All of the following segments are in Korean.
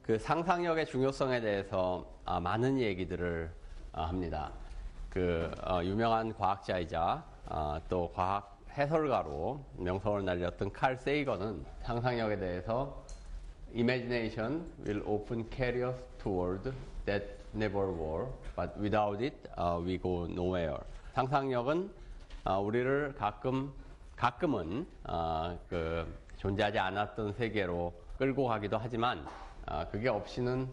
그 상상력의 중요성에 대해서 많은 얘기들을 합니다. 유명한 과학자이자 또 과학 해설가로 명성을 날렸던 칼 세이건은 상상력에 대해서 Imagination will often carry us toward that never were, but without it, we go nowhere. 상상력은 우리를 가끔은 존재하지 않았던 세계로 끌고 가기도 하지만 그게 없이는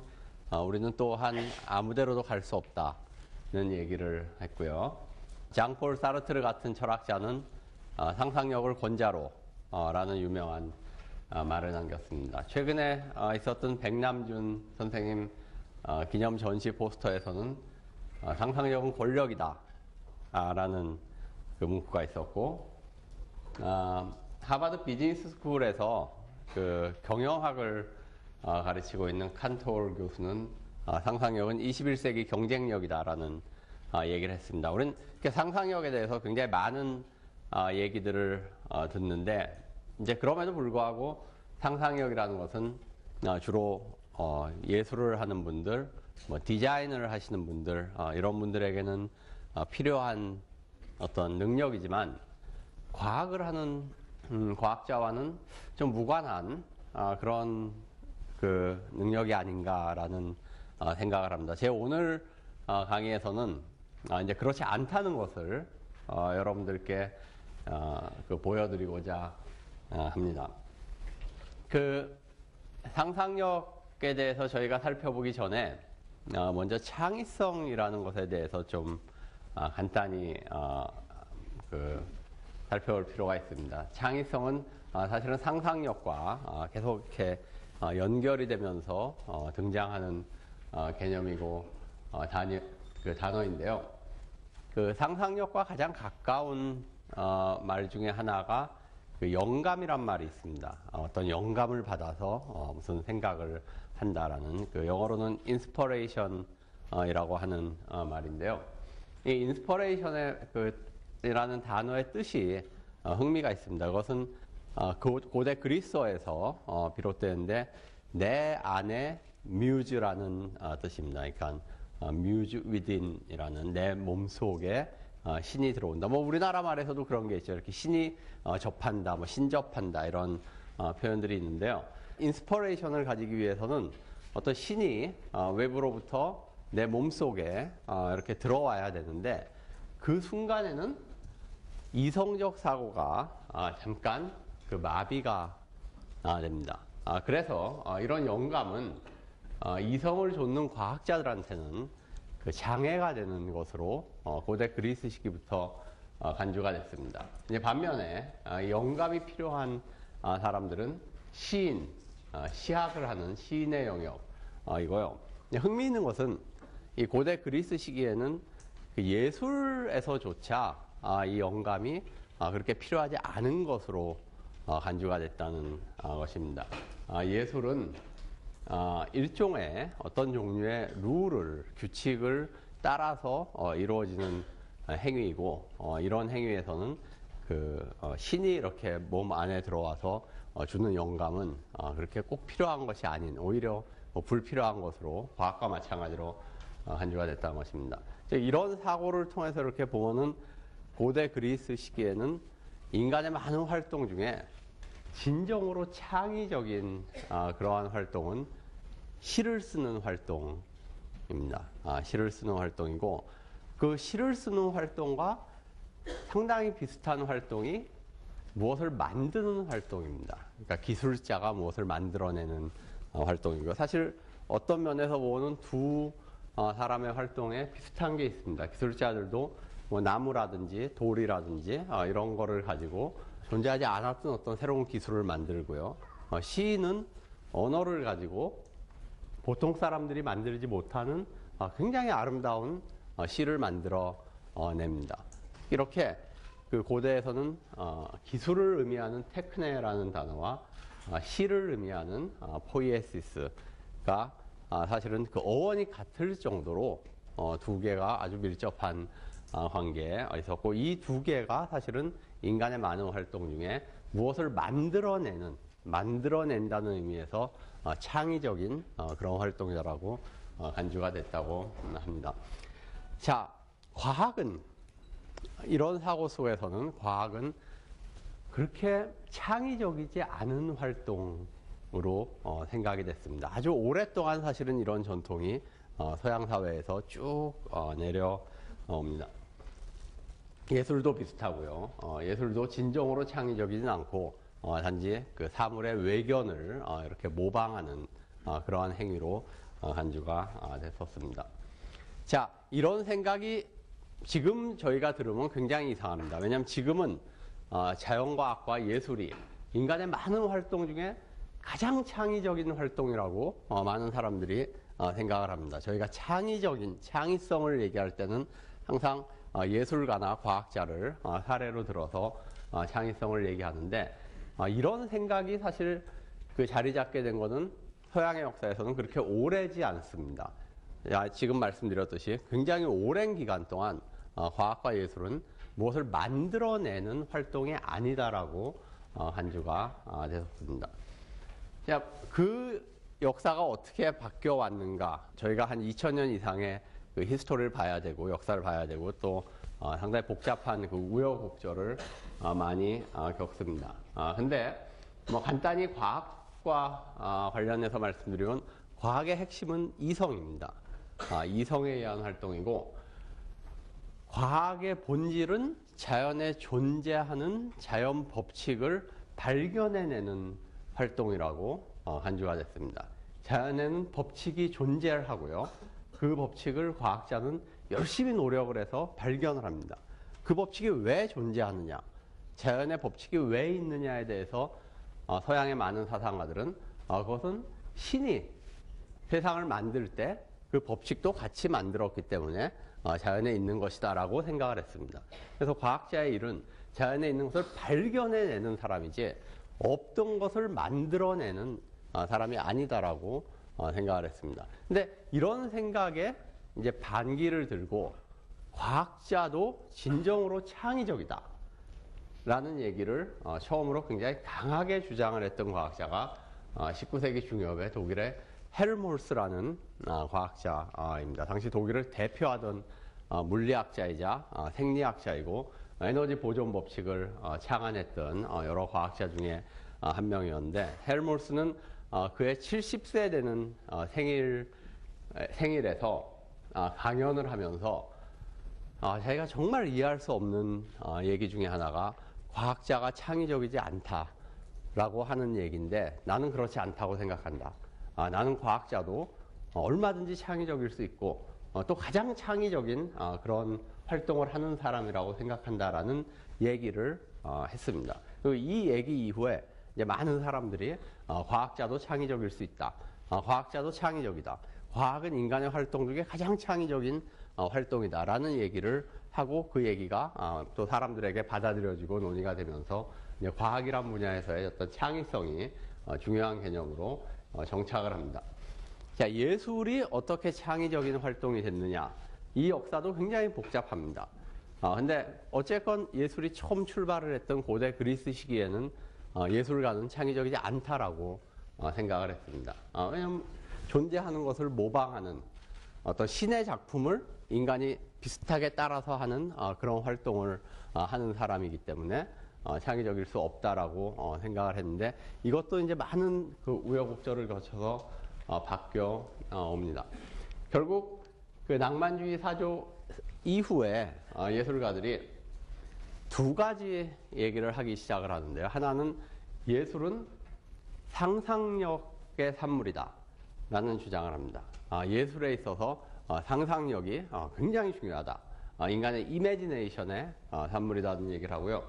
우리는 또한 아무데로도 갈 수 없다는 얘기를 했고요. 장폴 사르트르 같은 철학자는 상상력을 권자로 라는 유명한 말을 남겼습니다. 최근에 있었던 백남준 선생님 기념 전시 포스터에서는 상상력은 권력이다 라는 그 문구가 있었고, 하버드 비즈니스 스쿨에서 그 경영학을 가르치고 있는 칸토르 교수는 상상력은 21세기 경쟁력이다라는 얘기를 했습니다. 우리는 상상력에 대해서 굉장히 많은 얘기들을 듣는데, 이제 그럼에도 불구하고 상상력이라는 것은 주로 예술을 하는 분들, 디자인을 하시는 분들, 이런 분들에게는 필요한 어떤 능력이지만, 과학을 하는 과학자와는 좀 무관한 그런 그 능력이 아닌가라는 생각을 합니다. 제 오늘 강의에서는 이제 그렇지 않다는 것을 여러분들께 보여드리고자 합니다. 그 상상력에 대해서 저희가 살펴보기 전에 먼저 창의성이라는 것에 대해서 좀 간단히 살펴볼 필요가 있습니다. 창의성은 사실은 상상력과 계속 이렇게 연결이 되면서 등장하는 개념이고 단어인데요. 그 상상력과 가장 가까운 말 중에 하나가 그 영감이란 말이 있습니다. 어떤 영감을 받아서 무슨 생각을 한다라는, 그 영어로는 inspiration이라고 하는 말인데요. 이 inspiration이라는 단어의 뜻이 흥미가 있습니다. 그것은 고대 그리스어에서 비롯되는데, 내 안에 muse라는 뜻입니다. 그러니까 muse within이라는 내 몸속에 신이 들어온다. 우리나라 말에서도 그런 게 있죠. 이렇게 신이 접한다, 신접한다, 이런 표현들이 있는데요. 인스퍼레이션을 가지기 위해서는 어떤 신이 외부로부터 내 몸속에 이렇게 들어와야 되는데, 그 순간에는 이성적 사고가 잠깐 마비가 됩니다. 그래서 이런 영감은 이성을 좇는 과학자들한테는 그 장애가 되는 것으로 고대 그리스 시기부터 간주가 됐습니다. 이제 반면에 영감이 필요한 사람들은 시인, 시학을 하는 시인의 영역 이고요. 흥미있는 것은 이 고대 그리스 시기에는 그 예술에서조차 이 영감이 그렇게 필요하지 않은 것으로 간주가 됐다는 것입니다. 예술은 일종의 어떤 종류의 룰을, 규칙을 따라서 이루어지는 행위이고, 이런 행위에서는 신이 이렇게 몸 안에 들어와서 주는 영감은 그렇게 꼭 필요한 것이 아닌, 오히려 불필요한 것으로 과학과 마찬가지로 간주가 됐다는 것입니다. 이런 사고를 통해서 이렇게 보면은 고대 그리스 시기에는 인간의 많은 활동 중에 진정으로 창의적인 그러한 활동은 시를 쓰는 활동입니다. 시를 쓰는 활동이고, 그 시를 쓰는 활동과 상당히 비슷한 활동이 무엇을 만드는 활동입니다. 그러니까 기술자가 무엇을 만들어내는 활동이고요. 사실 어떤 면에서 보면 두 사람의 활동에 비슷한 게 있습니다. 기술자들도 나무라든지 돌이라든지 이런 거를 가지고 존재하지 않았던 어떤 새로운 기술을 만들고요. 시인은 언어를 가지고 보통 사람들이 만들지 못하는 굉장히 아름다운 시를 만들어 냅니다. 이렇게 그 고대에서는 기술을 의미하는 테크네라는 단어와 시를 의미하는 포이에시스가 사실은 그 어원이 같을 정도로 두 개가 아주 밀접한 관계에 있었고, 이 두 개가 사실은 인간의 많은 활동 중에 무엇을 만들어내는 만들어낸다는 의미에서 창의적인 그런 활동이라고 간주가 됐다고 합니다. 자, 과학은 이런 사고 속에서는 과학은 그렇게 창의적이지 않은 활동으로 생각이 됐습니다. 아주 오랫동안 사실은 이런 전통이 서양 사회에서 쭉 내려옵니다. 예술도 비슷하고요. 예술도 진정으로 창의적이진 않고 단지 그 사물의 외견을 이렇게 모방하는 그러한 행위로 간주가 됐었습니다. 자, 이런 생각이 지금 저희가 들으면 굉장히 이상합니다. 왜냐하면 지금은 자연과학과 예술이 인간의 많은 활동 중에 가장 창의적인 활동이라고 많은 사람들이 생각을 합니다. 저희가 창의성을 얘기할 때는 항상 예술가나 과학자를 사례로 들어서 창의성을 얘기하는데 이런 생각이 사실 그 자리 잡게 된 것은 서양의 역사에서는 그렇게 오래지 않습니다. 지금 말씀드렸듯이 굉장히 오랜 기간 동안 과학과 예술은 무엇을 만들어내는 활동이 아니다라고 간주가 되었습니다. 자, 그 역사가 어떻게 바뀌어 왔는가? 저희가 한 2000년 이상의 그 히스토리를 봐야 되고 역사를 봐야 되고 또 상당히 복잡한 그 우여곡절을 많이 겪습니다. 근데 뭐 간단히 과학과 관련해서 말씀드리면 과학의 핵심은 이성입니다. 이성에 의한 활동이고 과학의 본질은 자연에 존재하는 자연 법칙을 발견해내는 활동이라고 간주가 됐습니다. 자연에는 법칙이 존재를 하고요. 그 법칙을 과학자는 열심히 노력을 해서 발견을 합니다. 그 법칙이 왜 존재하느냐, 자연의 법칙이 왜 있느냐에 대해서 서양의 많은 사상가들은 그것은 신이 세상을 만들 때 그 법칙도 같이 만들었기 때문에 자연에 있는 것이다라고 생각을 했습니다. 그래서 과학자의 일은 자연에 있는 것을 발견해내는 사람이지 없던 것을 만들어내는 사람이 아니다라고 생각을 했습니다. 근데 이런 생각에 이제 반기를 들고 과학자도 진정으로 창의적이다 라는 얘기를 처음으로 굉장히 강하게 주장을 했던 과학자가 19세기 중엽의 독일의 헬몰스라는 과학자입니다. 당시 독일을 대표하던 물리학자이자 생리학자이고 에너지 보존 법칙을 창안했던 여러 과학자 중에 한 명이었는데 헬몰스는 그의 70세 되는 생일에서 강연을 하면서 자기가 정말 이해할 수 없는 얘기 중에 하나가 과학자가 창의적이지 않다라고 하는 얘기인데 나는 그렇지 않다고 생각한다. 나는 과학자도 얼마든지 창의적일 수 있고 또 가장 창의적인 그런 활동을 하는 사람이라고 생각한다라는 얘기를 했습니다. 그리고 이 얘기 이후에 이제 많은 사람들이 과학자도 창의적일 수 있다. 과학자도 창의적이다. 과학은 인간의 활동 중에 가장 창의적인 활동이다라는 얘기를 하고 그 얘기가 또 사람들에게 받아들여지고 논의가 되면서 이제 과학이란 분야에서의 어떤 창의성이 중요한 개념으로 정착을 합니다. 자, 예술이 어떻게 창의적인 활동이 됐느냐? 이 역사도 굉장히 복잡합니다. 근데 어쨌건 예술이 처음 출발을 했던 고대 그리스 시기에는 예술가는 창의적이지 않다라고 생각을 했습니다. 왜냐하면 존재하는 것을 모방하는 어떤 신의 작품을 인간이 비슷하게 따라서 하는 그런 활동을 하는 사람이기 때문에 창의적일 수 없다라고 생각을 했는데 이것도 이제 많은 그 우여곡절을 거쳐서 바뀌어 옵니다. 결국 그 낭만주의 사조 이후에 예술가들이 두 가지 얘기를 하기 시작을 하는데요. 하나는 예술은 상상력의 산물이다 라는 주장을 합니다. 예술에 있어서 상상력이 굉장히 중요하다. 인간의 이매지네이션의 산물이라는 얘기를 하고요.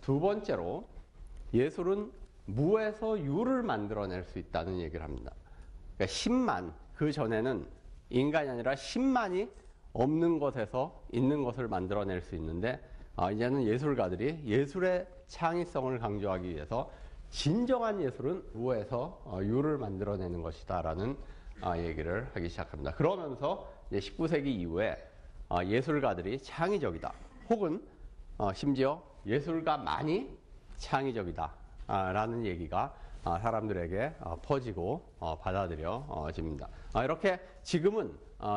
두 번째로 예술은 무에서 유를 만들어낼 수 있다는 얘기를 합니다. 그러니까 신만, 그 전에는 인간이 아니라 신만이 없는 것에서 있는 것을 만들어낼 수 있는데 이제는 예술가들이 예술의 창의성을 강조하기 위해서 진정한 예술은 무에서 유를 만들어내는 것이다 라는 얘기를 하기 시작합니다. 그러면서 이제 19세기 이후에 예술가들이 창의적이다 혹은 심지어 예술가만이 창의적이다 라는 얘기가 사람들에게 퍼지고 받아들여집니다. 이렇게 지금은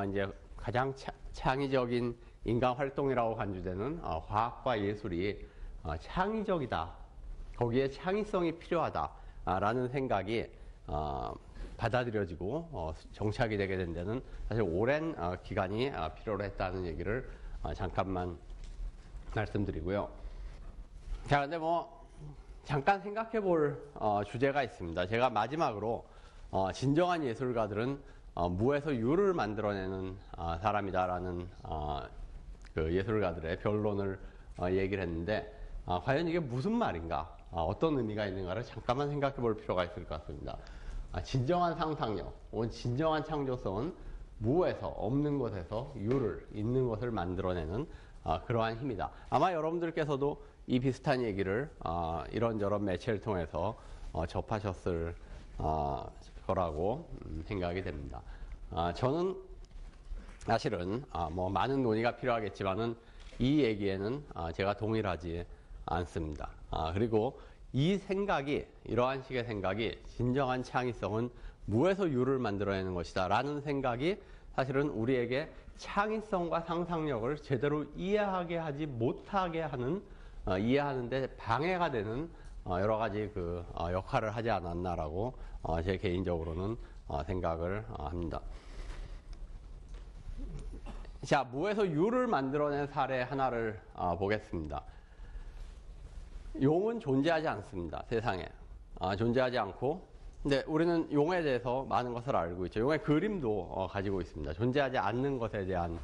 이제 가장 창의적인 인간 활동이라고 간주되는 과학과 예술이 창의적이다. 거기에 창의성이 필요하다라는 생각이 받아들여지고 정착이 되게 된 데는 사실 오랜 기간이 필요로 했다는 얘기를 잠깐만 말씀드리고요. 자, 근데 잠깐 생각해 볼 주제가 있습니다. 제가 마지막으로 진정한 예술가들은 무에서 유를 만들어내는 사람이다라는 그 예술가들의 변론을 얘기를 했는데 과연 이게 무슨 말인가, 어떤 의미가 있는가를 잠깐만 생각해 볼 필요가 있을 것 같습니다. 진정한 상상력, 혹은 진정한 창조성은 무에서, 없는 것에서 유를, 있는 것을 만들어내는 그러한 힘이다. 아마 여러분들께서도 이 비슷한 얘기를 이런저런 매체를 통해서 접하셨을 거라고 생각이 됩니다. 저는 사실은 많은 논의가 필요하겠지만은 이 얘기에는 제가 동일하지 않습니다. 그리고 이 생각이, 이러한 식의 생각이 진정한 창의성은 무에서 유를 만들어내는 것이다 라는 생각이 사실은 우리에게 창의성과 상상력을 제대로 이해하게 하지 못하게 하는, 이해하는데 방해가 되는 여러 가지 그 역할을 하지 않았나라고 제 개인적으로는 생각을 합니다. 자, 무에서 유를 만들어낸 사례 하나를 보겠습니다. 용은 존재하지 않습니다. 세상에. 존재하지 않고, 근데 우리는 용에 대해서 많은 것을 알고 있죠. 용의 그림도 가지고 있습니다. 존재하지 않는 것에 대한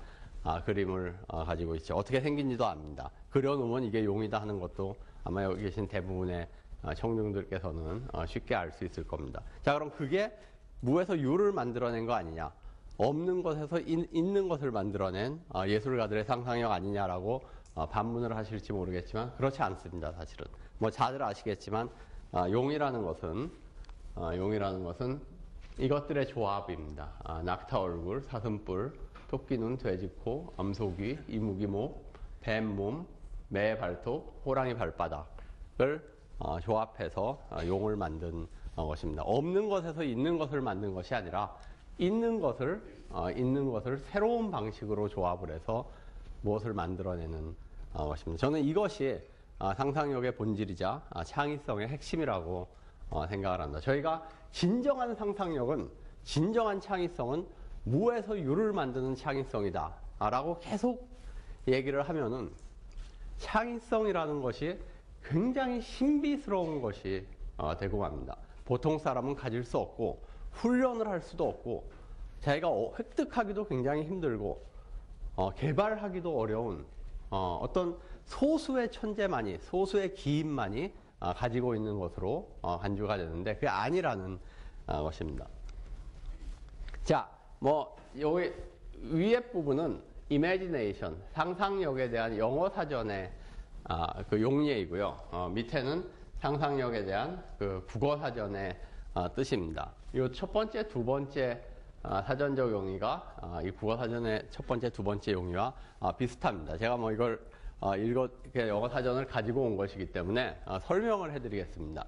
그림을 가지고 있죠. 어떻게 생긴지도 압니다. 그려놓으면 이게 용이다 하는 것도 아마 여기 계신 대부분의 청중들께서는 쉽게 알 수 있을 겁니다. 자, 그럼 그게 무에서 유를 만들어낸 거 아니냐? 없는 것에서 있는 것을 만들어낸 예술가들의 상상력 아니냐라고 반문을 하실지 모르겠지만 그렇지 않습니다. 사실은 다들 아시겠지만 용이라는 것은 이것들의 조합입니다. 낙타 얼굴, 사슴뿔, 토끼 눈, 돼지 코, 암소귀, 이무기 목, 뱀 몸, 매 발톱, 호랑이 발바닥을 조합해서 용을 만든 것입니다. 없는 것에서 있는 것을 만든 것이 아니라 있는 것을 새로운 방식으로 조합을 해서 무엇을 만들어내는 것입니다. 저는 이것이 상상력의 본질이자 창의성의 핵심이라고 생각을 합니다. 저희가 진정한 상상력은, 진정한 창의성은 무에서 유를 만드는 창의성이다 라고 계속 얘기를 하면은 창의성이라는 것이 굉장히 신비스러운 것이 되고 맙니다. 보통 사람은 가질 수 없고 훈련을 할 수도 없고 자기가 획득하기도 굉장히 힘들고 개발하기도 어려운 어떤 소수의 천재만이, 소수의 기인만이 가지고 있는 것으로 간주가 되는데 그게 아니라는 것입니다. 자, 여기 위에 부분은 imagination, 상상력에 대한 영어 사전의 그 용례이고요. 밑에는 상상력에 대한 그 국어 사전의 뜻입니다. 이 첫 번째, 두 번째 사전적 용의가 이 국어 사전의 첫 번째, 두 번째 용의와 비슷합니다. 제가 이걸 영어 사전을 가지고 온 것이기 때문에 설명을 해드리겠습니다.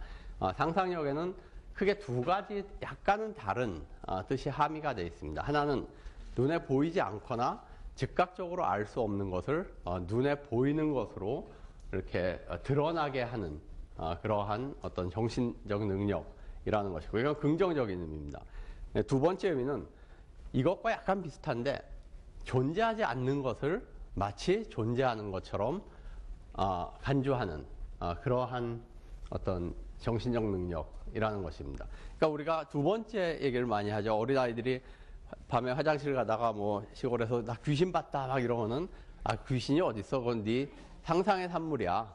상상력에는 크게 두 가지 약간은 다른 뜻이 함의가 되어 있습니다. 하나는 눈에 보이지 않거나 즉각적으로 알 수 없는 것을 눈에 보이는 것으로 이렇게 드러나게 하는 그러한 어떤 정신적 능력이라는 것이고, 이건 긍정적인 의미입니다. 두 번째 의미는 이것과 약간 비슷한데 존재하지 않는 것을 마치 존재하는 것처럼 간주하는 그러한 어떤 정신적 능력이라는 것입니다. 그러니까 우리가 두 번째 얘기를 많이 하죠. 어린아이들이 밤에 화장실 가다가 시골에서 나 귀신 봤다 막 이러면은 귀신이 어딨어? 그건 네 상상의 산물이야.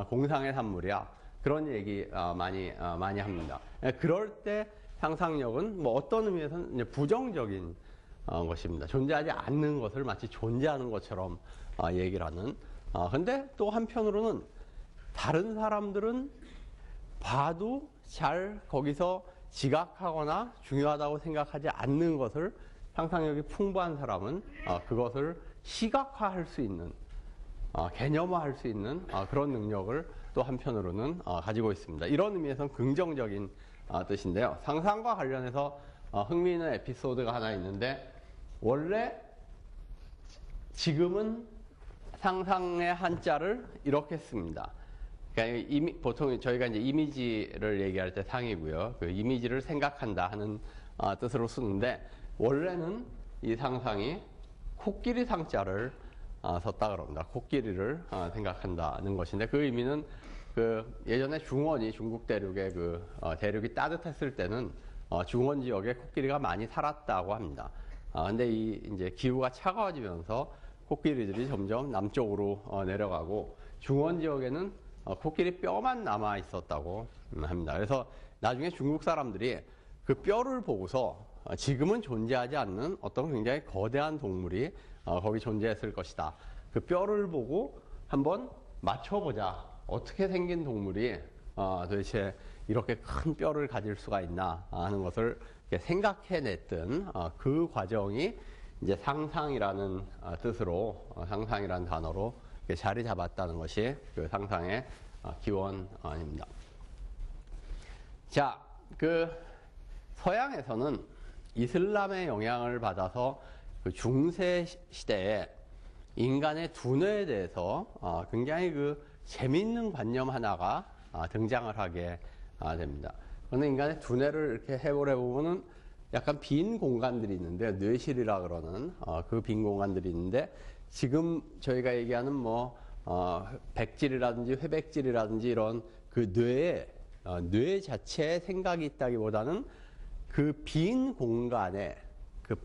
공상의 산물이야. 그런 얘기 많이 합니다. 그럴 때 상상력은 어떤 의미에서는 이제 부정적인 것입니다. 존재하지 않는 것을 마치 존재하는 것처럼 얘기를 하는. 근데 또 한편으로는 다른 사람들은 봐도 잘 거기서 지각하거나 중요하다고 생각하지 않는 것을 상상력이 풍부한 사람은 그것을 시각화할 수 있는, 개념화할 수 있는 그런 능력을 또 한편으로는 가지고 있습니다. 이런 의미에서는 긍정적인 뜻인데요. 상상과 관련해서 흥미있는 에피소드가 하나 있는데, 원래 지금은 상상의 한자를 이렇게 씁니다. 그러니까 보통 저희가 이제 이미지를 얘기할 때 상이고요. 그 이미지를 생각한다 하는 뜻으로 쓰는데, 원래는 이 상상이 코끼리 상자를 썼다 그럽니다. 코끼리를 생각한다는 것인데, 그 의미는 그 예전에 중원이 중국 대륙의 대륙이 따뜻했을 때는 중원 지역에 코끼리가 많이 살았다고 합니다. 근데 이제 기후가 차가워지면서 코끼리들이 점점 남쪽으로 내려가고, 중원 지역에는 코끼리 뼈만 남아 있었다고 합니다. 그래서 나중에 중국 사람들이 그 뼈를 보고서 지금은 존재하지 않는 어떤 굉장히 거대한 동물이 거기 존재했을 것이다. 그 뼈를 보고 한번 맞춰보자. 어떻게 생긴 동물이 도대체 이렇게 큰 뼈를 가질 수가 있나 하는 것을 생각해냈던 그 과정이 이제 상상이라는 뜻으로, 상상이라는 단어로 자리 잡았다는 것이 그 상상의 기원입니다. 자, 그 서양에서는 이슬람의 영향을 받아서 그 중세 시대에 인간의 두뇌에 대해서 굉장히 그 재미있는 관념 하나가 등장을 하게 됩니다. 그런데 인간의 두뇌를 이렇게 해보려 보면은 약간 빈 공간들이 있는데, 뇌실이라 그러는 그 빈 공간들이 있는데, 지금 저희가 얘기하는 백질이라든지 회백질이라든지 이런 그 뇌 자체에 생각이 있다기보다는 그 빈 공간에 그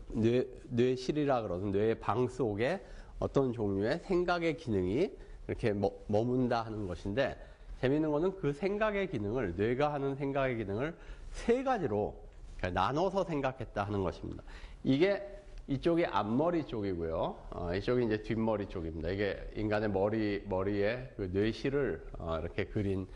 뇌실이라 그러는 뇌의 방 속에 어떤 종류의 생각의 기능이 이렇게 머문다 하는 것인데, 재미있는 거는 그 생각의 기능을, 뇌가 하는 생각의 기능을 세 가지로 나눠서 생각했다 하는 것입니다. 이게 이쪽이 앞머리 쪽이고요. 이쪽이 이제 뒷머리 쪽입니다. 이게 인간의 머리에 그 뇌실을 이렇게 그린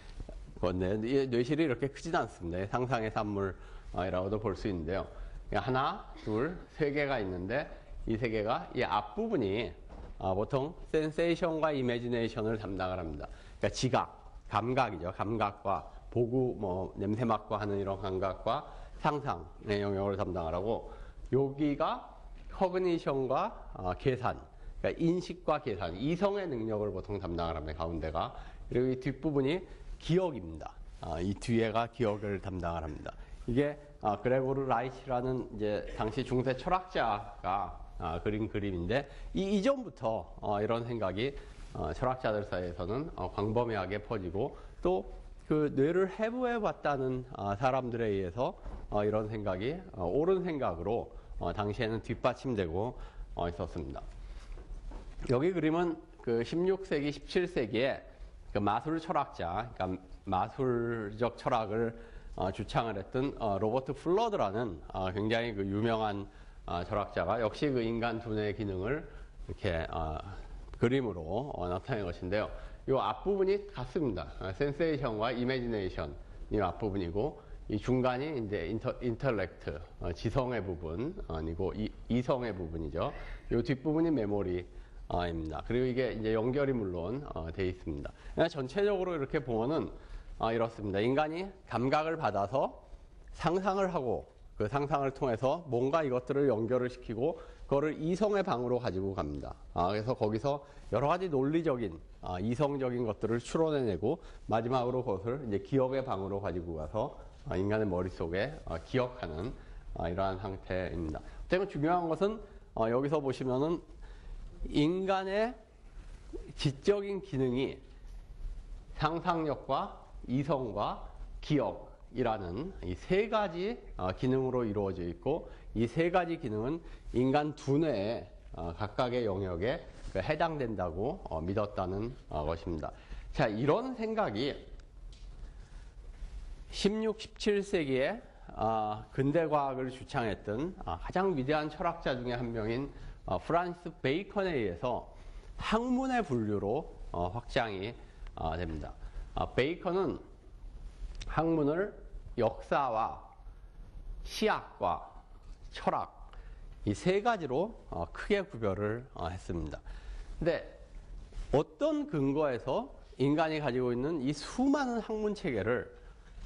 건데, 이 뇌실이 이렇게 크진 않습니다. 상상의 산물이라고도 볼 수 있는데요. 하나, 둘, 세 개가 있는데, 이 세 개가 이 앞부분이 보통 센세이션과 이매지네이션을 담당을 합니다. 그러니까 지각, 감각이죠. 감각과 보고, 냄새 맡고 하는 이런 감각과 상상의 영역을 담당을 하고, 여기가 커그니션과 계산, 그러니까 인식과 계산, 이성의 능력을 보통 담당을 합니다. 가운데가. 그리고 이 뒷부분이 기억입니다. 이 뒤에가 기억을 담당을 합니다. 이게 그레고르 라이치라는 이제 당시 중세 철학자가 그린 그림인데, 이전부터 이런 생각이 철학자들 사이에서는 광범위하게 퍼지고, 또 그 뇌를 해부해 봤다는 사람들에 의해서 이런 생각이 옳은 생각으로 당시에는 뒷받침되고 있었습니다. 여기 그림은 그 16세기, 17세기에 그 마술 철학자, 그러니까 마술적 철학을 주창을 했던 로버트 플러드라는 굉장히 그 유명한 철학자가 역시 그 인간 두뇌의 기능을 이렇게 그림으로 나타낸 것인데요. 이 앞부분이 같습니다. 센세이션과 이매지네이션 이 앞부분이고, 이 중간이 이제 인터렉트, 지성의 부분이고, 이성의 부분이죠. 이 뒷부분이 메모리입니다. 그리고 이게 이제 연결이 물론 되어 있습니다. 전체적으로 이렇게 보면은 이렇습니다. 인간이 감각을 받아서 상상을 하고, 그 상상을 통해서 뭔가 이것들을 연결을 시키고, 그거를 이성의 방으로 가지고 갑니다. 그래서 거기서 여러 가지 논리적인, 이성적인 것들을 추론해내고, 마지막으로 그것을 이제 기억의 방으로 가지고 가서 인간의 머릿속에 기억하는 이러한 상태입니다. 어쨌든 중요한 것은 여기서 보시면은 인간의 지적인 기능이 상상력과 이성과 기억이라는 이 세 가지 기능으로 이루어져 있고, 이 세 가지 기능은 인간 두뇌의 각각의 영역에 해당된다고 믿었다는 것입니다. 자, 이런 생각이 16, 17세기에 근대 과학을 주창했던 가장 위대한 철학자 중에 한 명인 프란시스 베이컨에 의해서 학문의 분류로 확장이 됩니다. 베이컨은 학문을 역사와 시학과 철학 이 세 가지로 크게 구별을 했습니다. 근데 어떤 근거에서 인간이 가지고 있는 이 수많은 학문 체계를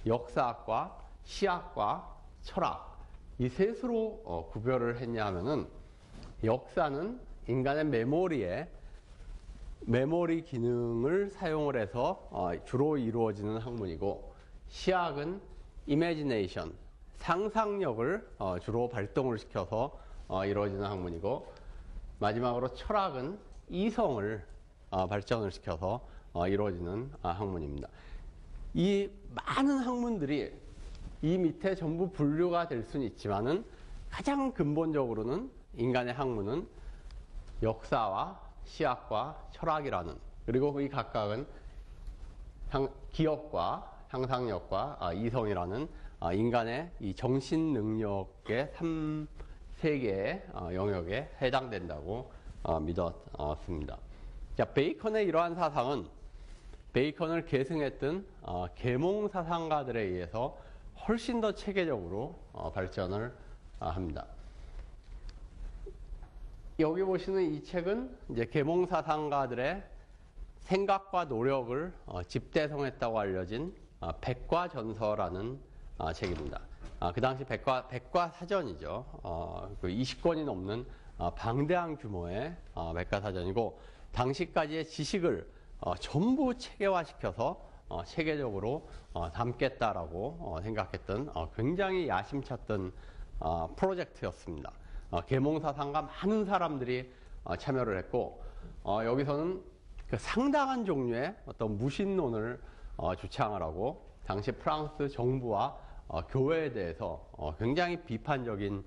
역사학과 시학과 철학 이 셋으로 구별을 했냐 하면은 역사는 인간의 메모리 기능을 사용을 해서 주로 이루어지는 학문이고 시학은 imagination, 상상력을 주로 발동을 시켜서 이루어지는 학문이고 마지막으로 철학은 이성을 발전을 시켜서 이루어지는 학문입니다. 이 많은 학문들이 이 밑에 전부 분류가 될 수는 있지만은 가장 근본적으로는 인간의 학문은 역사와 시학과 철학이라는 그리고 이 각각은 기억과 상상력과 이성이라는 인간의 이 정신 능력의 3개의 영역에 해당된다고 믿었습니다. 자, 베이컨의 이러한 사상은 베이컨을 계승했던 계몽 사상가들에 의해서 훨씬 더 체계적으로 발전을 합니다. 여기 보시는 이 책은 이제 계몽 사상가들의 생각과 노력을 집대성했다고 알려진 백과전서라는 책입니다. 그 당시 백과사전이죠. 그 20권이 넘는 방대한 규모의 백과사전이고 당시까지의 지식을 전부 체계화시켜서 체계적으로 담겠다라고 생각했던 굉장히 야심찼던 프로젝트였습니다. 계몽사상가 많은 사람들이 참여를 했고 여기서는 그 상당한 종류의 어떤 무신론을 주창을 하고 당시 프랑스 정부와 교회에 대해서 굉장히 비판적인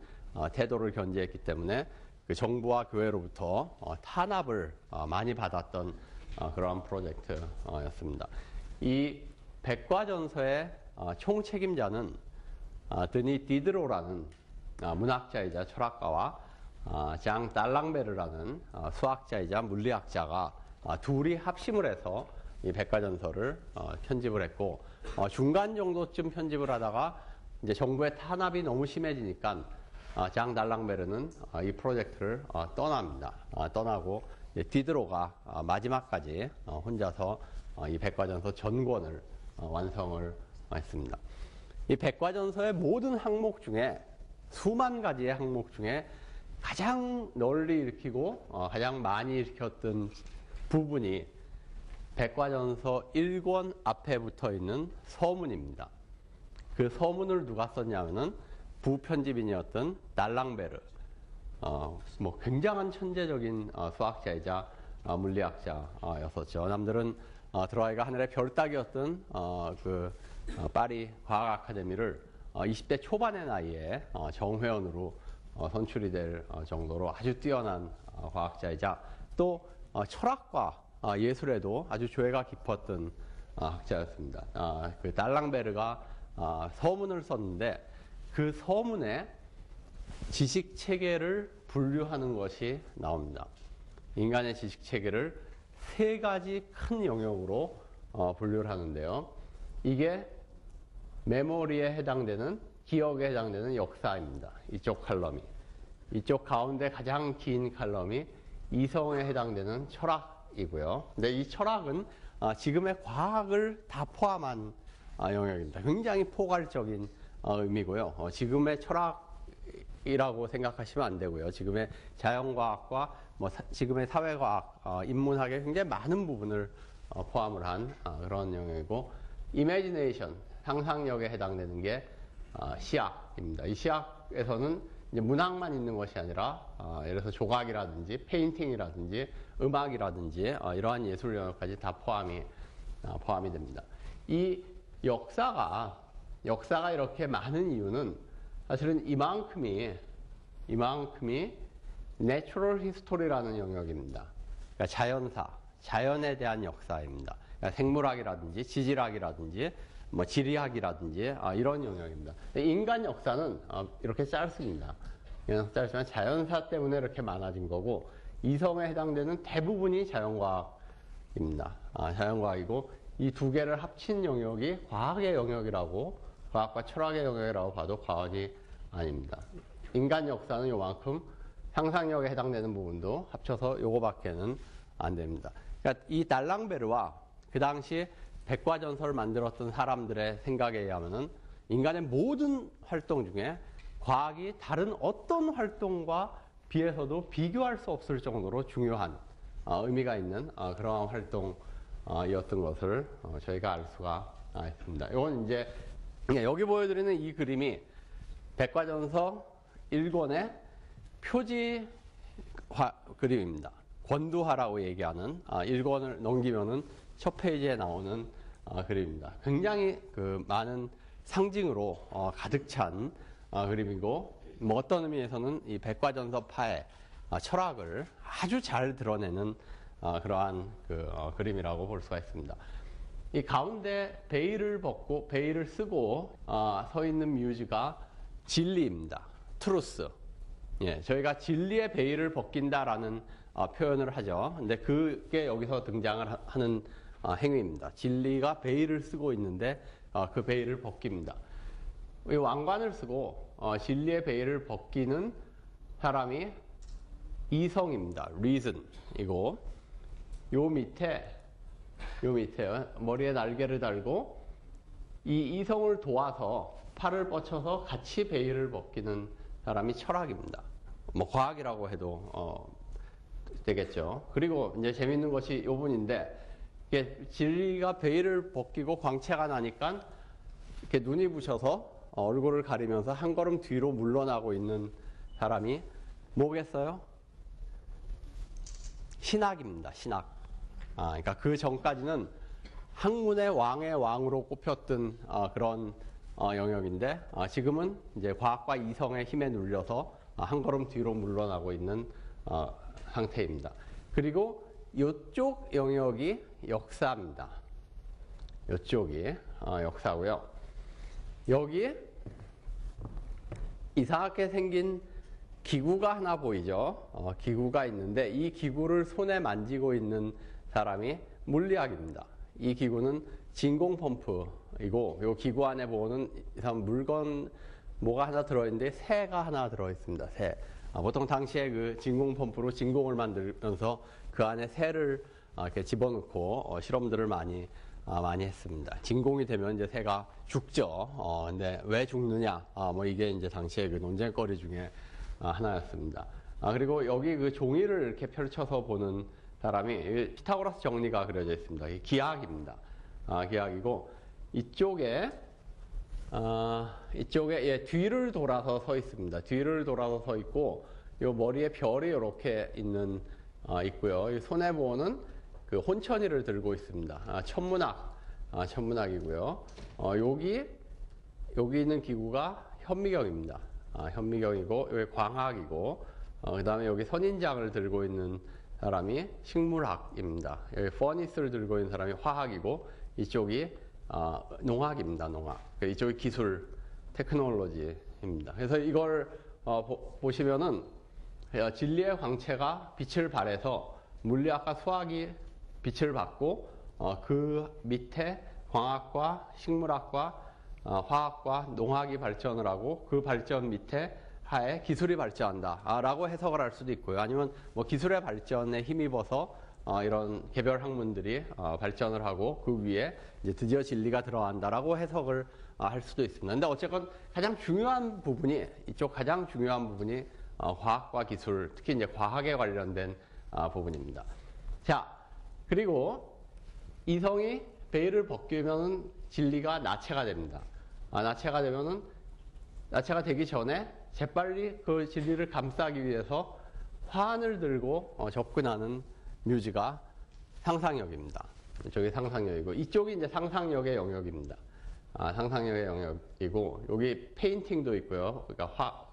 태도를 견지했기 때문에 그 정부와 교회로부터 탄압을 많이 받았던 그러한 프로젝트였습니다. 이 백과전서의 총책임자는 드니 디드로라는 문학자이자 철학가와 장 달랑베르라는 수학자이자 물리학자가 둘이 합심을 해서 이 백과전서를 편집을 했고 중간 정도쯤 편집을 하다가 이제 정부의 탄압이 너무 심해지니까 장 달랑베르는 이 프로젝트를 떠납니다. 떠나고 디드로가 마지막까지 혼자서 이 백과전서 전권을 완성을 했습니다. 이 백과전서의 모든 항목 중에 수만 가지의 항목 중에 가장 널리 일으키고 가장 많이 일으켰던 부분이 백과전서 1권 앞에 붙어 있는 서문입니다. 그 서문을 누가 썼냐면은 부편집인이었던 달랑베르, 뭐 굉장한 천재적인 수학자이자 물리학자였었죠. 남들은 드라이가 하늘의 별 따기였던 파리 과학 아카데미를 20대 초반의 나이에 정회원으로 선출이 될 정도로 아주 뛰어난 과학자이자 또 철학과 예술에도 아주 조예가 깊었던 학자였습니다. 그 달랑베르가 서문을 썼는데 그 서문에 지식 체계를 분류하는 것이 나옵니다. 인간의 지식 체계를 세 가지 큰 영역으로 분류를 하는데요. 이게 메모리에 해당되는 기억에 해당되는 역사입니다. 이쪽 칼럼이. 이쪽 가운데 가장 긴 칼럼이 이성에 해당되는 철학이고요. 근데 이 철학은 지금의 과학을 다 포함한 영역입니다. 굉장히 포괄적인 의미고요. 지금의 철학이라고 생각하시면 안 되고요. 지금의 자연과학과 지금의 사회과학, 인문학의 굉장히 많은 부분을 포함을 한 그런 영역이고 imagination, 상상력에 해당되는 게 시학입니다. 이 시학에서는 이제 문학만 있는 것이 아니라 예를 들어서 조각이라든지 페인팅이라든지 음악이라든지 이러한 예술 영역까지 다 포함이 됩니다. 이 역사가 이렇게 많은 이유는 사실은 이만큼이 내추럴 히스토리라는 영역입니다. 그러니까 자연사, 자연에 대한 역사입니다. 그러니까 생물학이라든지 지질학이라든지 지리학이라든지 이런 영역입니다. 인간 역사는 이렇게 짧습니다. 짧지만 자연사 때문에 이렇게 많아진 거고 이성에 해당되는 대부분이 자연과학입니다. 자연과학이고 이 두 개를 합친 영역이 과학의 영역이라고 과학과 철학의 영역이라고 봐도 과언이 아닙니다. 인간 역사는 요만큼 상상력에 해당되는 부분도 합쳐서 요거밖에는 안 됩니다. 그러니까 이 달랑베르와 그 당시 백과전서를 만들었던 사람들의 생각에 의하면은 인간의 모든 활동 중에 과학이 다른 어떤 활동과 비해서도 비교할 수 없을 정도로 중요한 의미가 있는 그러한 활동이었던 것을 저희가 알 수가 있습니다. 이건 이제 여기 보여드리는 이 그림이 백과전서 1권의 표지화 그림입니다. 권두화라고 얘기하는 1권을 넘기면은 첫 페이지에 나오는 그림입니다. 굉장히 그 많은 상징으로 가득 찬 그림이고, 뭐 어떤 의미에서는 이 백과전서파의 철학을 아주 잘 드러내는 그러한 그림이라고 볼 수가 있습니다. 이 가운데 베일을 벗고 베일을 쓰고 서 있는 뮤즈가 진리입니다. 트루스. 예, 저희가 진리의 베일을 벗긴다라는 표현을 하죠. 근데 그게 여기서 등장을 하는 행위입니다. 진리가 베일을 쓰고 있는데 그 베일을 벗깁니다. 이 왕관을 쓰고 진리의 베일을 벗기는 사람이 이성입니다. reason이고, 요 밑에 머리에 날개를 달고 이 이성을 도와서 팔을 뻗쳐서 같이 베일을 벗기는 사람이 철학입니다. 뭐 과학이라고 해도 되겠죠. 그리고 이제 재밌는 것이 요 분인데, 이게 진리가 베일을 벗기고 광채가 나니까 이렇게 눈이 부셔서 얼굴을 가리면서 한 걸음 뒤로 물러나고 있는 사람이 뭐겠어요? 신학입니다. 신학. 그러니까 그 전까지는 학문의 왕의 왕으로 꼽혔던 그런 영역인데, 지금은 이제 과학과 이성의 힘에 눌려서 한 걸음 뒤로 물러나고 있는 상태입니다. 그리고 이쪽 영역이 역사입니다. 이쪽이 역사고요. 여기 이상하게 생긴 기구가 하나 보이죠? 기구가 있는데 이 기구를 손에 만지고 있는 사람이 물리학입니다. 이 기구는 진공 펌프이고, 이 기구 안에 보는 이상 물건 뭐가 하나 들어있는데 새가 하나 들어있습니다. 새. 보통 당시에 그 진공 펌프로 진공을 만들면서 그 안에 새를 이렇게 집어넣고 실험들을 많이 했습니다. 진공이 되면 이제 새가 죽죠. 근데 왜 죽느냐? 뭐 이게 이제 당시에 그 논쟁거리 중에 하나였습니다. 그리고 여기 그 종이를 이렇게 펼쳐서 보는 사람이 피타고라스 정리가 그려져 있습니다. 기하학입니다. 기하학이고, 이쪽에 예, 뒤를 돌아서 서 있습니다. 뒤를 돌아서 서 있고, 요 머리에 별이 이렇게 있고요. 이 손에 보는 그 혼천이를 들고 있습니다. 천문학이고요. 여기 있는 기구가 현미경입니다. 현미경이고, 여기 광학이고, 그 다음에 여기 선인장을 들고 있는 사람이 식물학입니다. 여기 퍼니스를 들고 있는 사람이 화학이고, 이쪽이 농학입니다. 농학. 이쪽이 기술, 테크놀로지입니다. 그래서 이걸 보시면은 진리의 광채가 빛을 발해서 물리학과 수학이 빛을 받고, 그 밑에 광학과 식물학과 화학과 농학이 발전을 하고, 그 발전 밑에 하에 기술이 발전한다 라고 해석을 할 수도 있고요. 아니면 뭐 기술의 발전에 힘입어서 이런 개별 학문들이 발전을 하고 그 위에 이제 드디어 진리가 들어간다라고 해석을 할 수도 있습니다. 근데 어쨌건 가장 중요한 부분이, 이쪽 가장 중요한 부분이 과학과 기술, 특히 이제 과학에 관련된 부분입니다. 자, 그리고 이성이 베일을 벗기면은 진리가 나체가 됩니다. 나체가 되기 전에 재빨리 그 진리를 감싸기 위해서 화환을 들고 접근하는 뮤즈가 상상력입니다. 이쪽이 상상력이고, 이쪽이 이제 상상력의 영역입니다. 상상력의 영역이고, 여기 페인팅도 있고요. 그러니까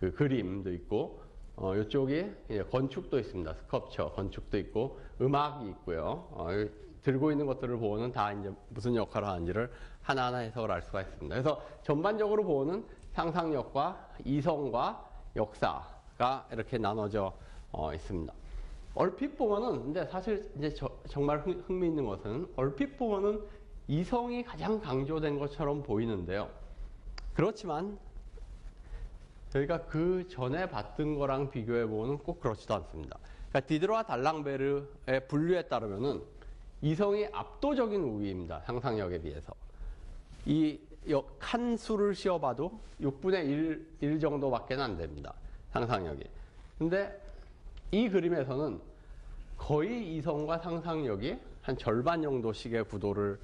그 그림도 있고, 이쪽이 건축도 있습니다. 스컵처, 건축도 있고, 음악이 있고요. 들고 있는 것들을 보면 다 이제 무슨 역할을 하는지를 하나하나 해석을 알 수가 있습니다. 그래서 전반적으로 보는 상상력과 이성과 역사가 이렇게 나눠져 있습니다. 얼핏 보면은, 근데 사실 이제 정말 흥미있는 것은 얼핏 보면은 이성이 가장 강조된 것처럼 보이는데요. 그렇지만 저희가 그 전에 봤던 거랑 비교해 보면 꼭 그렇지도 않습니다. 그러니까 디드로와 달랑베르의 분류에 따르면은 이성이 압도적인 우위입니다. 상상력에 비해서. 이 칸수를 씌워봐도 6분의 1 정도밖에 안 됩니다. 상상력이. 근데 이 그림에서는 거의 이성과 상상력이 한 절반 정도씩의 구도를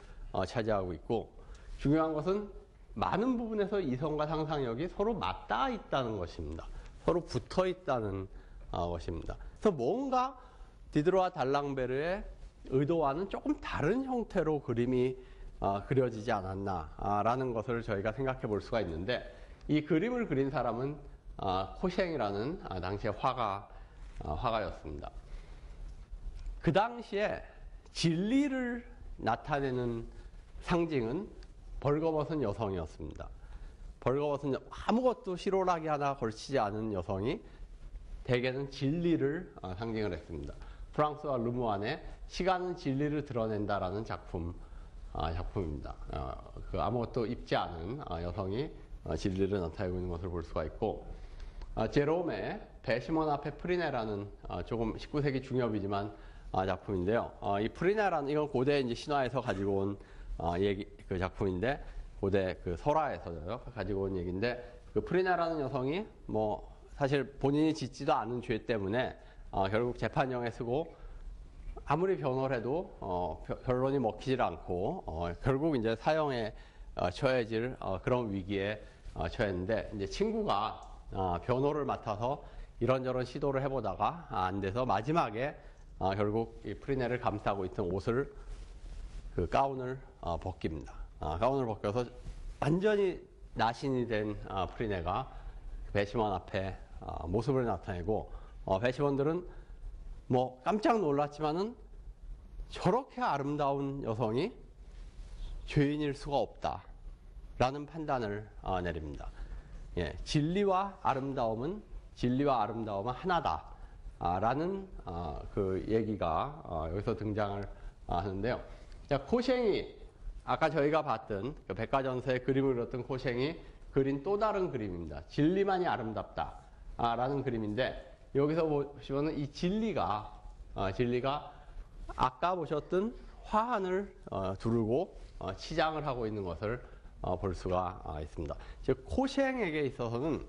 차지하고 있고, 중요한 것은 많은 부분에서 이성과 상상력이 서로 맞닿아 있다는 것입니다. 서로 붙어 있다는 것입니다. 그래서 뭔가 디드로와 달랑베르의 의도와는 조금 다른 형태로 그림이 그려지지 않았나라는 것을 저희가 생각해 볼 수가 있는데, 이 그림을 그린 사람은 코셴이라는 당시의 화가였습니다. 그 당시에 진리를 나타내는 상징은 벌거벗은 여성이었습니다. 벌거벗은 아무것도 실오라기 하나 걸치지 않은 여성이 대개는 진리를 상징을 했습니다. 프랑스와 르무안의 시간은 진리를 드러낸다라는 작품입니다. 그 아무것도 입지 않은 여성이 진리를 나타내고 있는 것을 볼 수가 있고, 제롬의 배시몬 앞에 프리네라는 조금 19세기 중엽이지만 작품인데요. 이 프리네라는 이건 고대 이제 신화에서 가지고 온 그 작품인데, 고대 그 설화에서 가지고 온 얘기인데, 그 프리네라는 여성이 뭐 사실 본인이 짓지도 않은 죄 때문에 결국 재판정에 서고 아무리 변호를 해도 변론이 먹히질 않고 결국 이제 사형에 처해질 그런 위기에 처했는데, 이제 친구가 변호를 맡아서 이런저런 시도를 해보다가 안 돼서 마지막에 결국 이 프리네를 감싸고 있던 옷을, 그 가운을 벗깁니다. 가운을 벗겨서 완전히 나신이 된 프리네가 배시몬 앞에 모습을 나타내고, 배시몬들은 뭐 깜짝 놀랐지만은 저렇게 아름다운 여성이 죄인일 수가 없다라는 판단을 내립니다. 예, 진리와 아름다움은 하나다라는 그 얘기가 여기서 등장을 하는데요. 자, 코셴이 아까 저희가 봤던 그 백과전서의 그림을 그렸던 코셴이 그린 또 다른 그림입니다. 진리만이 아름답다라는 그림인데, 여기서 보시면은 이 진리가 아까 보셨던 화환을 두르고 치장을 하고 있는 것을 볼 수가 있습니다. 즉 코셴에게 있어서는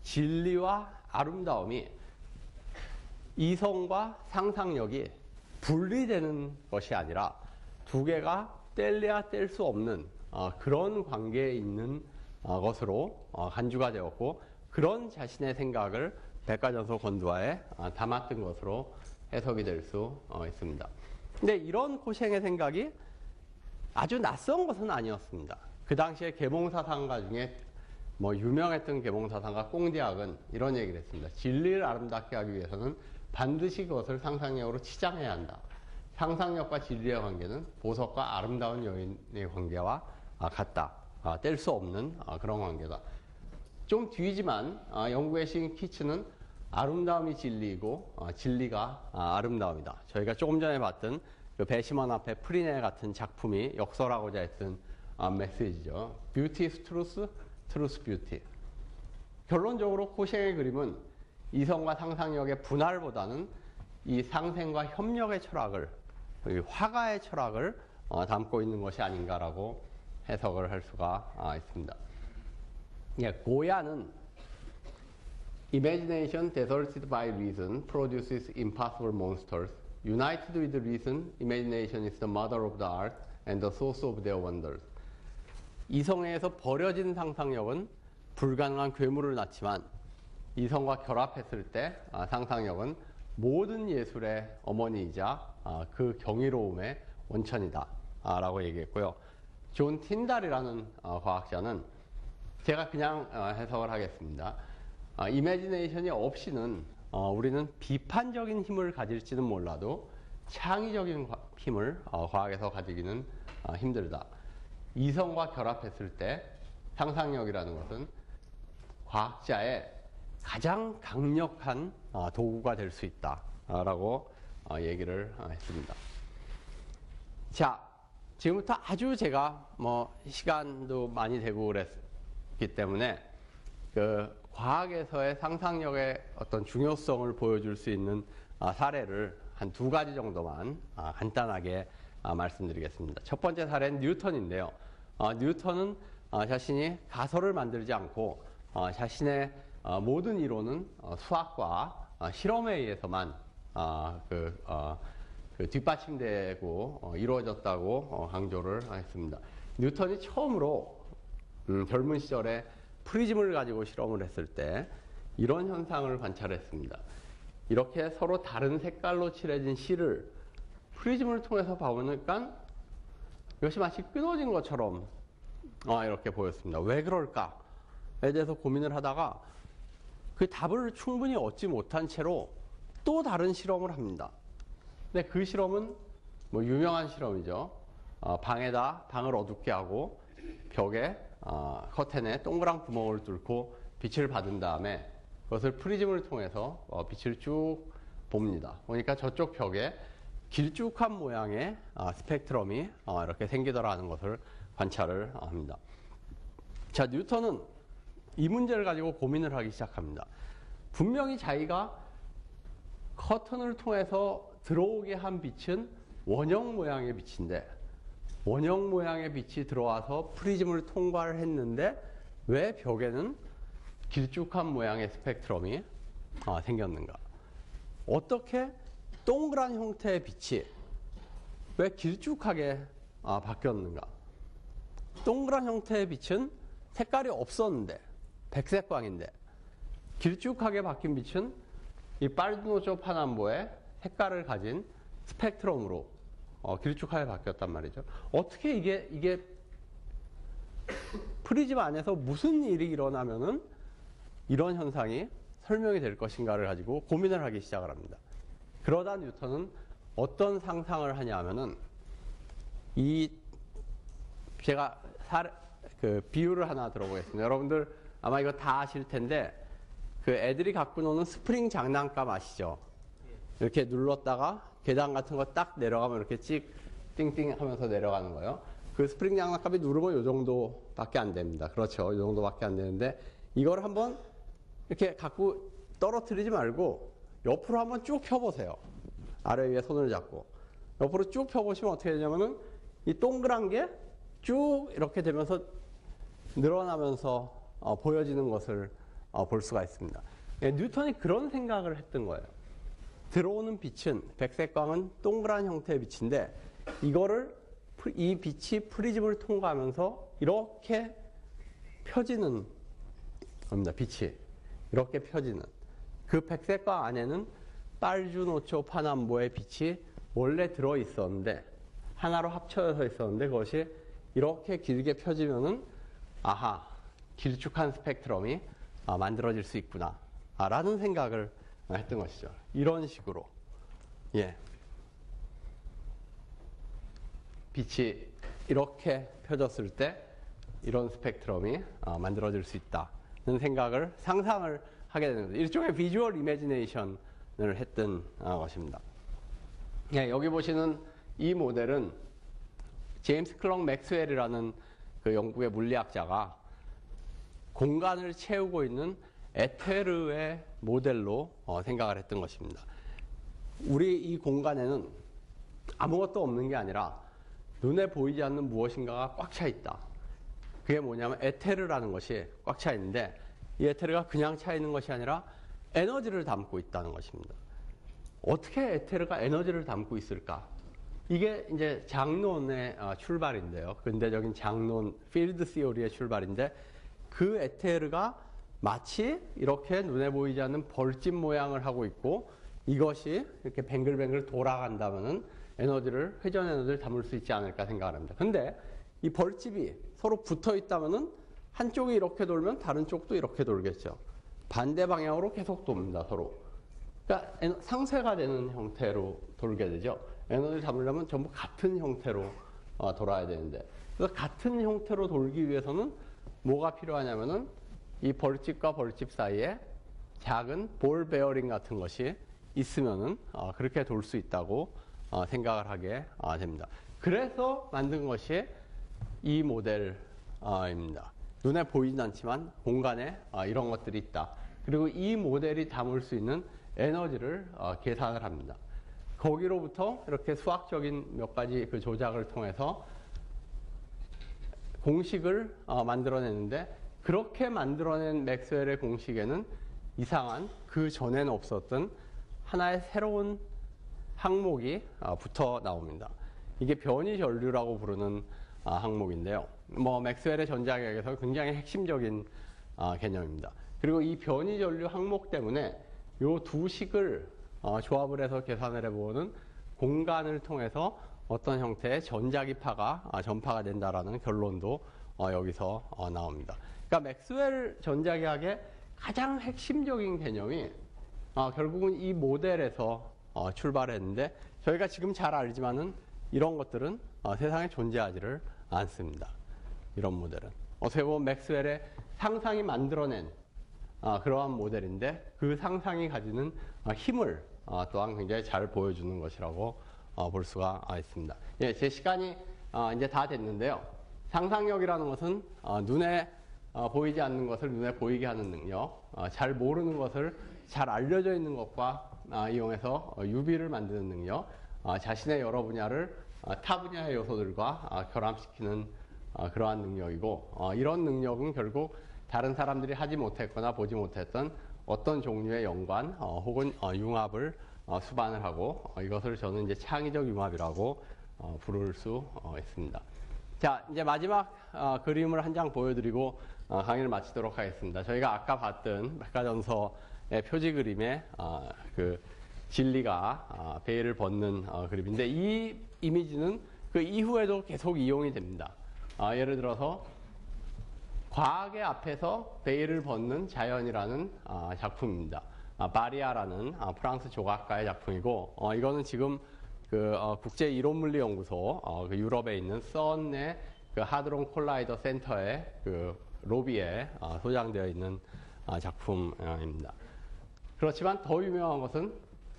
진리와 아름다움이 이성과 상상력이 분리되는 것이 아니라 두 개가 뗄래야 뗄 수 없는 그런 관계에 있는 것으로 간주가 되었고, 그런 자신의 생각을 백과전서 권두화에 담았던 것으로 해석이 될 수 있습니다. 근데 이런 코셴의 생각이 아주 낯선 것은 아니었습니다. 그 당시에 계몽사상가 중에 뭐 유명했던 계몽사상가 꽁디악은 이런 얘기를 했습니다. 진리를 아름답게 하기 위해서는 반드시 그것을 상상력으로 치장해야 한다. 상상력과 진리의 관계는 보석과 아름다운 여인의 관계와 같다. 뗄 수 없는 그런 관계다. 좀 뒤지만 영국의 시인 키츠는 아름다움이 진리이고 진리가 아름다움이다. 저희가 조금 전에 봤던 그 배시몬 앞에 프리네 같은 작품이 역설하고자 했던 메시지죠. Beauty is truth, truth beauty. 결론적으로 코셴의 그림은 이성과 상상력의 분할보다는 이 상생과 협력의 철학을, 화가의 철학을 담고 있는 것이 아닌가라고 해석을 할 수가 있습니다. 예, 고야는 Imagination deserted by reason produces impossible monsters. United with reason, imagination is the mother of the art and the source of their wonders. 이성에서 버려진 상상력은 불가능한 괴물을 낳지만, 이성과 결합했을 때 상상력은 모든 예술의 어머니이자 그 경이로움의 원천이다 라고 얘기했고요. 존 틴달이라는 과학자는, 제가 그냥 해석을 하겠습니다. 이미지네이션이 없이는 우리는 비판적인 힘을 가질지는 몰라도 창의적인 힘을 과학에서 가지기는 힘들다. 이성과 결합했을 때 상상력이라는 것은 과학자의 가장 강력한 도구가 될 수 있다라고 얘기를 했습니다. 자, 지금부터 아주 제가 뭐 시간도 많이 되고 그랬기 때문에 그 과학에서의 상상력의 어떤 중요성을 보여줄 수 있는 사례를 한 두 가지 정도만 간단하게 말씀드리겠습니다. 첫 번째 사례는 뉴턴인데요. 뉴턴은 자신이 가설을 만들지 않고 자신의 모든 이론은 수학과 실험에 의해서만 그 뒷받침되고 이루어졌다고 강조를 했습니다. 뉴턴이 처음으로 젊은 시절에 프리즘을 가지고 실험을 했을 때 이런 현상을 관찰했습니다. 이렇게 서로 다른 색깔로 칠해진 실을 프리즘을 통해서 봐보니까 이것이 마치 끊어진 것처럼 이렇게 보였습니다. 왜 그럴까에 대해서 고민을 하다가 그 답을 충분히 얻지 못한 채로 또 다른 실험을 합니다. 근데 그 실험은 뭐 유명한 실험이죠. 방을 어둡게 하고 벽에 커튼에 동그란 구멍을 뚫고 빛을 받은 다음에 그것을 프리즘을 통해서 빛을 쭉 봅니다. 보니까 저쪽 벽에 길쭉한 모양의 스펙트럼이 이렇게 생기더라는 것을 관찰을 합니다. 자, 뉴턴은 이 문제를 가지고 고민을 하기 시작합니다. 분명히 자기가 커튼을 통해서 들어오게 한 빛은 원형 모양의 빛인데 원형 모양의 빛이 들어와서 프리즘을 통과를 했는데 왜 벽에는 길쭉한 모양의 스펙트럼이 생겼는가? 어떻게 동그란 형태의 빛이 왜 길쭉하게 바뀌었는가? 동그란 형태의 빛은 색깔이 없었는데 백색광인데 길쭉하게 바뀐 빛은 이 빨주노초 파남보의 색깔을 가진 스펙트럼으로 길쭉하게 바뀌었단 말이죠. 어떻게 이게 프리즘 안에서 무슨 일이 일어나면은 이런 현상이 설명이 될 것인가를 가지고 고민을 하기 시작을 합니다. 그러다 뉴턴은 어떤 상상을 하냐 하면은 제가 그 비유를 하나 들어보겠습니다. 여러분들 아마 이거 다 아실 텐데 그 애들이 갖고 노는 스프링 장난감 아시죠? 이렇게 눌렀다가 계단 같은 거 딱 내려가면 이렇게 띵띵 하면서 내려가는 거예요. 그 스프링 장난감이 누르면 이 정도밖에 안 됩니다. 그렇죠. 이 정도밖에 안 되는데 이걸 한번 이렇게 갖고 떨어뜨리지 말고 옆으로 한번 쭉 펴보세요. 아래 위에 손을 잡고 옆으로 쭉 펴보시면 어떻게 되냐면은 이 동그란 게 쭉 이렇게 되면서 늘어나면서 보여지는 것을 볼 수가 있습니다. 뉴턴이 그런 생각을 했던 거예요. 들어오는 빛은 백색광은 동그란 형태의 빛인데 이 빛이 프리즘을 통과하면서 이렇게 펴지는 겁니다. 빛이 이렇게 펴지는 그 백색광 안에는 빨주노초 파남보의 빛이 원래 들어 있었는데 하나로 합쳐져 있었는데 그것이 이렇게 길게 펴지면은 아하 길쭉한 스펙트럼이 만들어질 수 있구나 라는 생각을 했던 것이죠. 이런 식으로 빛이 이렇게 펴졌을 때 이런 스펙트럼이 만들어질 수 있다는 상상을 하게 되는 거죠. 일종의 비주얼 이미지네이션을 했던 것입니다. 여기 보시는 이 모델은 제임스 클럭 맥스웰이라는 그 영국의 물리학자가 공간을 채우고 있는 에테르의 모델로 생각을 했던 것입니다. 우리 이 공간에는 아무것도 없는 게 아니라 눈에 보이지 않는 무엇인가가 꽉 차 있다. 그게 뭐냐면 에테르라는 것이 꽉 차 있는데 이 에테르가 그냥 차 있는 것이 아니라 에너지를 담고 있다는 것입니다. 어떻게 에테르가 에너지를 담고 있을까? 이게 이제 장론의 출발인데요. 근대적인 장론, 필드 시오리의 출발인데 그 에테르가 마치 이렇게 눈에 보이지 않는 벌집 모양을 하고 있고 이것이 이렇게 뱅글뱅글 돌아간다면은 회전 에너지를 담을 수 있지 않을까 생각을 합니다. 근데 이 벌집이 서로 붙어 있다면은 한쪽이 이렇게 돌면 다른 쪽도 이렇게 돌겠죠. 반대 방향으로 계속 돕니다, 서로. 그러니까 상쇄가 되는 형태로 돌게 되죠. 에너지를 담으려면 전부 같은 형태로 돌아야 되는데. 그래서 같은 형태로 돌기 위해서는 뭐가 필요하냐면은 이 벌집과 벌집 사이에 작은 볼 베어링 같은 것이 있으면은 그렇게 돌 수 있다고 생각을 하게 됩니다. 그래서 만든 것이 이 모델입니다. 눈에 보이진 않지만 공간에 이런 것들이 있다. 그리고 이 모델이 담을 수 있는 에너지를 계산을 합니다. 거기로부터 이렇게 수학적인 몇 가지 그 조작을 통해서 공식을 만들어내는데 그렇게 만들어낸 맥스웰의 공식에는 이상한 그 전에는 없었던 하나의 새로운 항목이 붙어 나옵니다. 이게 변이 전류라고 부르는 항목인데요. 맥스웰의 전자기학에서 굉장히 핵심적인 개념입니다. 그리고 이 변이 전류 항목 때문에 이 두 식을 조합을 해서 계산을 해보는 공간을 통해서 어떤 형태의 전자기파가 전파가 된다라는 결론도 여기서 나옵니다. 그러니까 맥스웰 전자기학의 가장 핵심적인 개념이 결국은 이 모델에서 출발했는데 저희가 지금 잘 알지만은 이런 것들은 세상에 존재하지를 않습니다. 이런 모델은 어떻게 보면 맥스웰의 상상이 만들어낸 그러한 모델인데 그 상상이 가지는 힘을 또한 굉장히 잘 보여주는 것이라고 볼 수가 있습니다. 예, 제 시간이 이제 다 됐는데요. 상상력이라는 것은 눈에 보이지 않는 것을 눈에 보이게 하는 능력, 잘 모르는 것을 잘 알려져 있는 것과 이용해서 유비를 만드는 능력, 자신의 여러 분야를 타 분야의 요소들과 결합시키는 그러한 능력이고, 이런 능력은 결국 다른 사람들이 하지 못했거나 보지 못했던 어떤 종류의 연관 혹은 융합을 수반을 하고, 이것을 저는 이제 창의적 융합이라고 부를 수 있습니다. 자, 이제 마지막 그림을 한 장 보여드리고 강의를 마치도록 하겠습니다. 저희가 아까 봤던 백과전서의 표지 그림의 그 진리가 베일을 벗는 그림인데, 이 이미지는 그 이후에도 계속 이용이 됩니다. 예를 들어서 과학의 앞에서 베일을 벗는 자연이라는 작품입니다. 바리아라는 프랑스 조각가의 작품이고, 이거는 지금 그 국제 이론물리연구소 그 유럽에 있는 썬의 그 하드론 콜라이더 센터의 그 로비에 소장되어 있는 작품입니다. 그렇지만 더 유명한 것은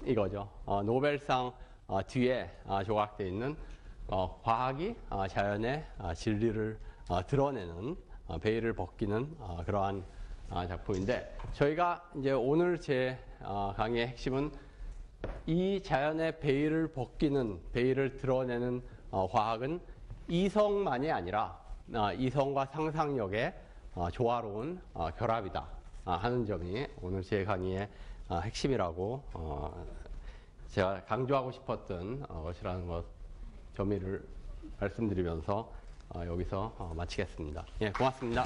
이거죠. 노벨상 뒤에 조각되어 있는 과학이 자연의 진리를 드러내는 베일을 벗기는 그러한 작품인데, 저희가 이제 오늘 제 강의의 핵심은 이 자연의 베일을 벗기는, 베일을 드러내는 과학은 이성만이 아니라 이성과 상상력의 조화로운 결합이다 하는 점이 오늘 제 강의의 핵심이라고 제가 강조하고 싶었던 것이라는 것 점을 말씀드리면서 여기서 마치겠습니다. 예, 고맙습니다.